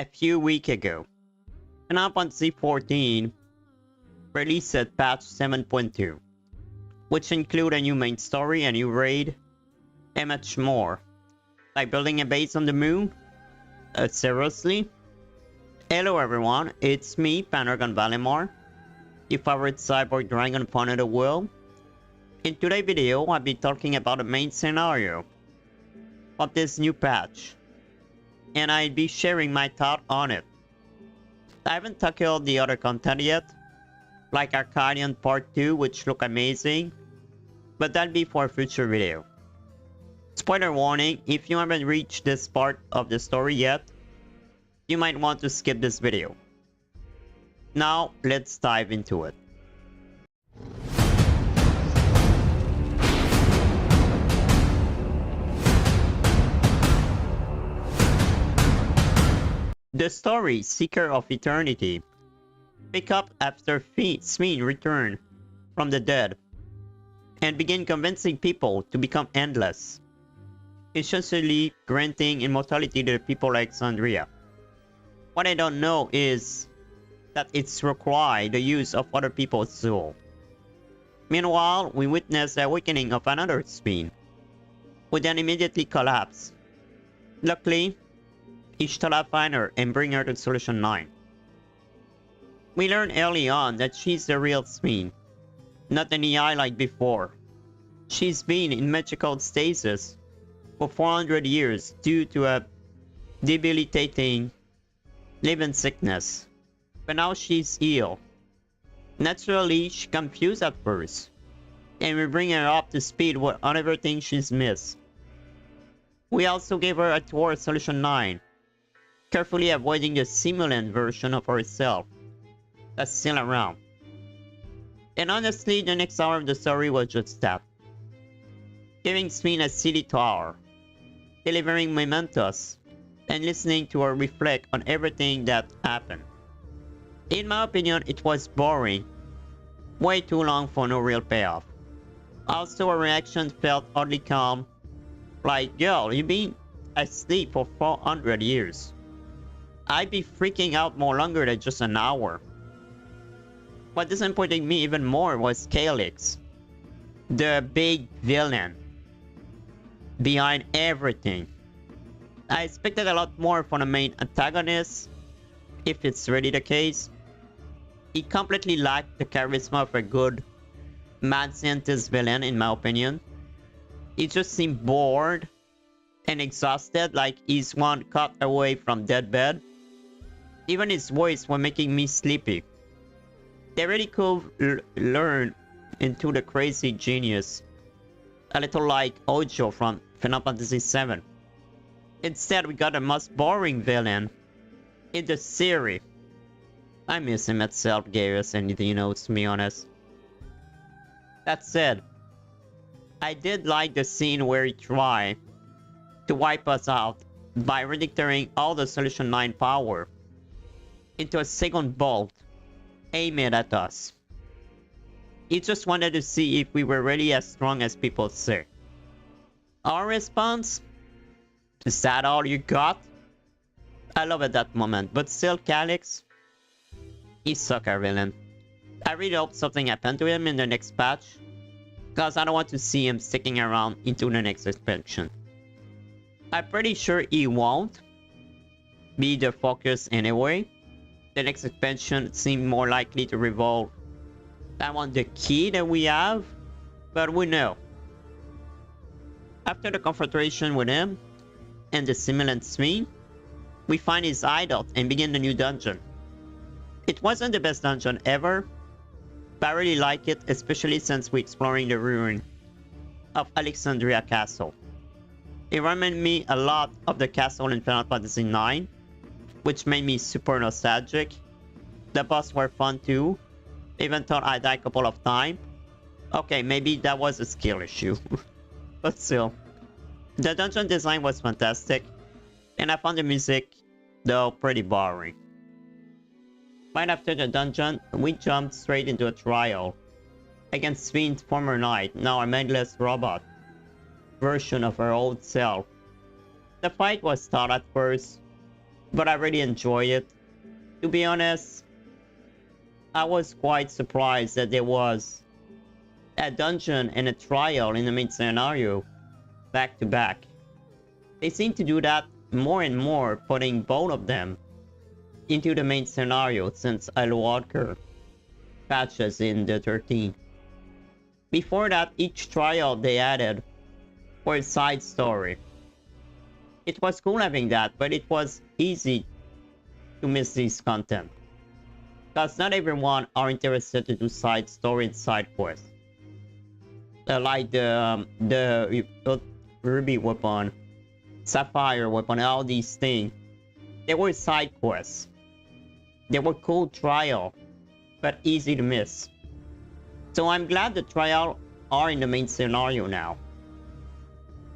a few weeks ago. Final Fantasy XIV released patch 7.2, which include a new main story, a new raid, and much more. Like building a base on the moon? Seriously? Hello everyone, it's me, Panargon Valimar, your favorite cyborg dragon opponent of the world. In today's video, I'll be talking about the main scenario of this new patch, and I'll be sharing my thought on it. I haven't tackled the other content yet, like Arcadian Part 2, which look amazing, but that'll be for a future video. Spoiler warning, if you haven't reached this part of the story yet, you might want to skip this video. Now, let's dive into it. The story, Seeker of Eternity, pick up after Sven returned from the dead and begin convincing people to become endless, essentially granting immortality to the people of Alexandria. What I don't know is that it's required the use of other people's soul. Meanwhile, we witness the awakening of another Sven, who then immediately collapsed. Luckily, Ishtala find her and bring her to Solution 9. We learn early on that she's the real Sven, not an AI like before. She's been in magical stasis for 400 years due to a debilitating living sickness, but now she's ill. Naturally, she's confused at first, and we bring her up to speed with everything she's missed. We also gave her a tour of Solution 9, carefully avoiding the simulant version of herself that's still around. And honestly, the next hour of the story was just that. Giving Sven a city tour, delivering mementos, and listening to her reflect on everything that happened. In my opinion, it was boring. Way too long for no real payoff. Also, her reaction felt oddly calm. Like, girl, you've been asleep for 400 years. I'd be freaking out more longer than just an hour. What disappointed me even more was Calyx, the big villain behind everything. I expected a lot more from the main antagonist, if it's really the case. He completely lacked the charisma of a good mad scientist villain, in my opinion. He just seemed bored and exhausted, like he's one cut away from deathbed. Even his voice was making me sleepy. They really could learn into the crazy genius, a little like Ojo from Final Fantasy VII. Instead, we got the most boring villain in the series. I miss him at Self-Garrus and anything else, to be honest. That said, I did like the scene where he tried to wipe us out by redirecting all the Solution 9 power into a second bolt aimed at us. He just wanted to see if we were really as strong as people say. Our response? Is that all you got? I love at that moment, but still Calyx, he suck our villain. I really hope something happened to him in the next patch, cause I don't want to see him sticking around into the next expansion. I'm pretty sure he won't be the focus anyway. The next expansion seems more likely to revolve around the key that we have, but we know. After the confrontation with him and the simulant Sven, we find his hideout and begin the new dungeon. It wasn't the best dungeon ever, but I really like it, especially since we're exploring the ruin of Alexandria Castle. It reminded me a lot of the castle in Final Fantasy IX, which made me super nostalgic. The boss were fun too, even though I died a couple of times. Okay, maybe that was a skill issue, but still. The dungeon design was fantastic, and I found the music, though, pretty boring. Right after the dungeon, we jumped straight into a trial against Sven's former knight, now a mindless robot version of her old self. The fight was tough at first, but I really enjoy it. To be honest, I was quite surprised that there was a dungeon and a trial in the main scenario back to back. They seem to do that more and more, putting both of them into the main scenario since Walker patches in the 13. Before that, each trial they added for a side story. It was cool having that, but it was easy to miss this content. Because not everyone are interested to do side story and side quests. Like the Ruby weapon, Sapphire weapon, all these things. They were side quests. They were cool trial, but easy to miss. So I'm glad the trial are in the main scenario now.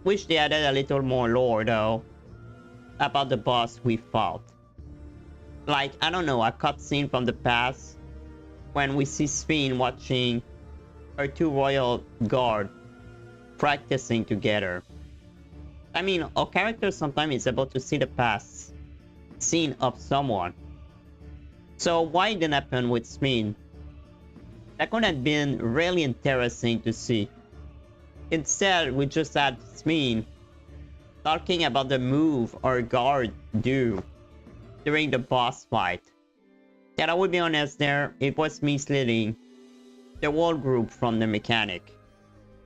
Wish they added a little more lore though about the boss we fought. Like, I don't know, a cutscene from the past when we see Sphene watching her two royal guard practicing together. I mean, our character sometimes is able to see the past scene of someone. So why it didn't happen with Sphene? That could have been really interesting to see. Instead, we just had Sphene talking about the move our guard do during the boss fight. And I would be honest there, it was misleading the whole group from the mechanic.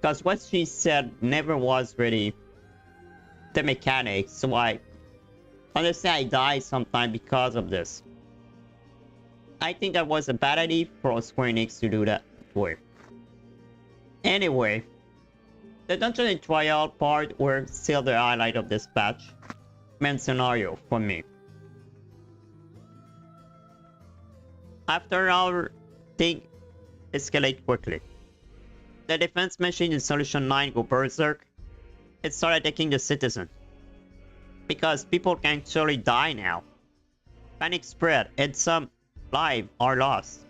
Because what she said never was really the mechanics, so honestly I died sometime because of this. I think that was a bad idea for Square Enix to do that way. Anyway, the dungeon and trial part were still the highlight of this patch. Main scenario for me. After our thing escalate quickly, the defense machine in Solution 9 go berserk. It started attacking the citizen. Because people can actually die now. Panic spread and some lives are lost.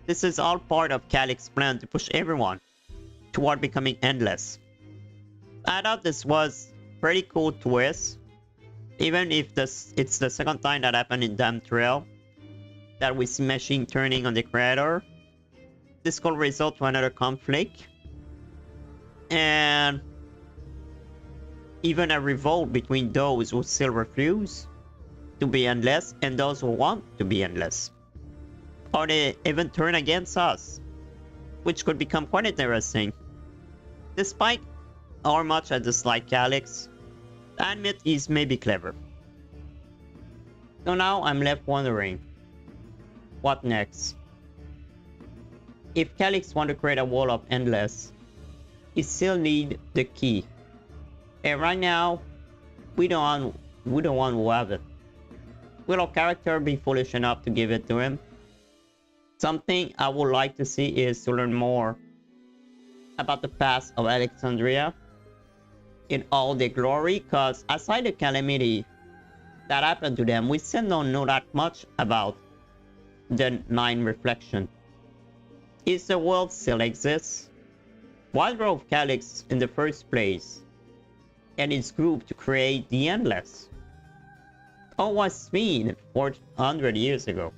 This is all part of Calix's plan to push everyone toward becoming endless. I thought this was pretty cool twist. Even if it's the second time that happened in Damn Trail that we see machine turning on the creator. This could result to another conflict. And even a revolt between those who still refuse to be endless and those who want to be endless. Or they even turn against us, which could become quite interesting. Despite how much I dislike Calix, I admit he's maybe clever. So now I'm left wondering, what next? If Calix want to create a wall of endless, he still need the key. And right now, we don't want to have it. Will our character be foolish enough to give it to him? Something I would like to see is to learn more about the past of Alexandria in all their glory, because aside the calamity that happened to them, we still don't know that much about the Nine Reflection. Is the world still exists? Why drove Calix in the first place and its group to create the Endless? Or was Sphene 400 years ago?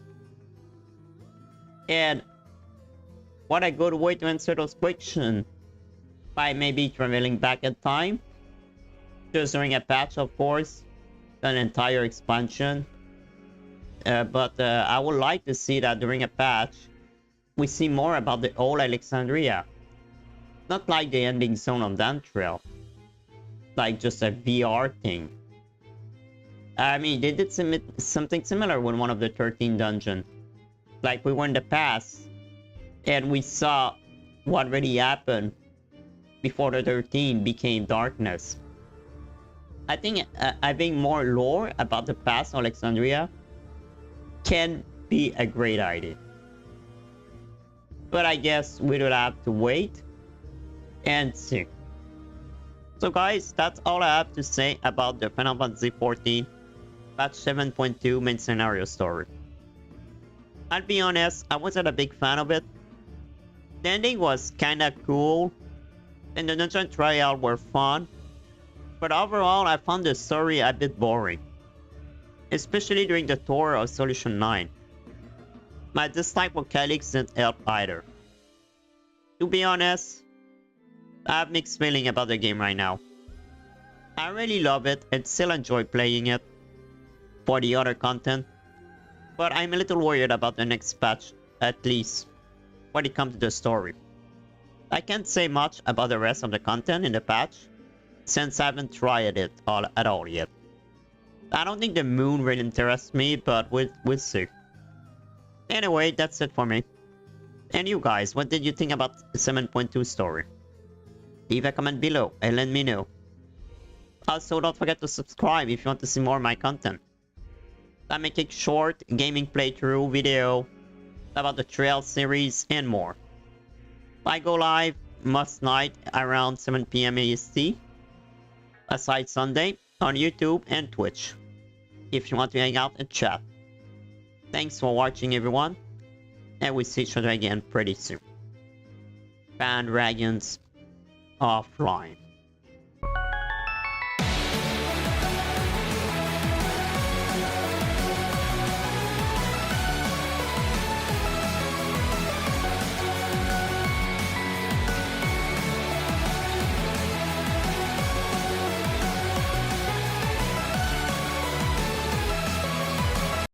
And what a good way to answer those questions, by maybe traveling back in time, just during a patch, of course, an entire expansion. But I would like to see that during a patch, we see more about the old Alexandria. Not like the ending zone of Damn Trail, like just a VR thing. I mean, they did something similar with one of the 13 dungeons. Like we were in the past, and we saw what really happened before the 13 became darkness. I think having more lore about the past of Alexandria can be a great idea. But I guess we will have to wait and see. So guys, that's all I have to say about the Final Fantasy XIV patch 7.2 main scenario story. I'll be honest, I wasn't a big fan of it. The ending was kinda cool, and the dungeon trial were fun, but overall I found the story a bit boring. especially during the tour of Solution 9. My dislike for Calyx didn't help either. To be honest, I have mixed feeling about the game right now. I really love it and still enjoy playing it for the other content, but I'm a little worried about the next patch, at least when it comes to the story. I can't say much about the rest of the content in the patch, since I haven't tried it at all yet. I don't think the moon really interests me, but we'll see. Anyway, that's it for me. And you guys, what did you think about the 7.2 story? Leave a comment below and let me know. Also, don't forget to subscribe if you want to see more of my content. I'm making short gaming playthrough video about the Trail series and more. I go live most night around 7 PM EST, aside Sunday, on YouTube and Twitch, if you want to hang out and chat. Thanks for watching everyone, and we'll see each other again pretty soon. Dragons offline.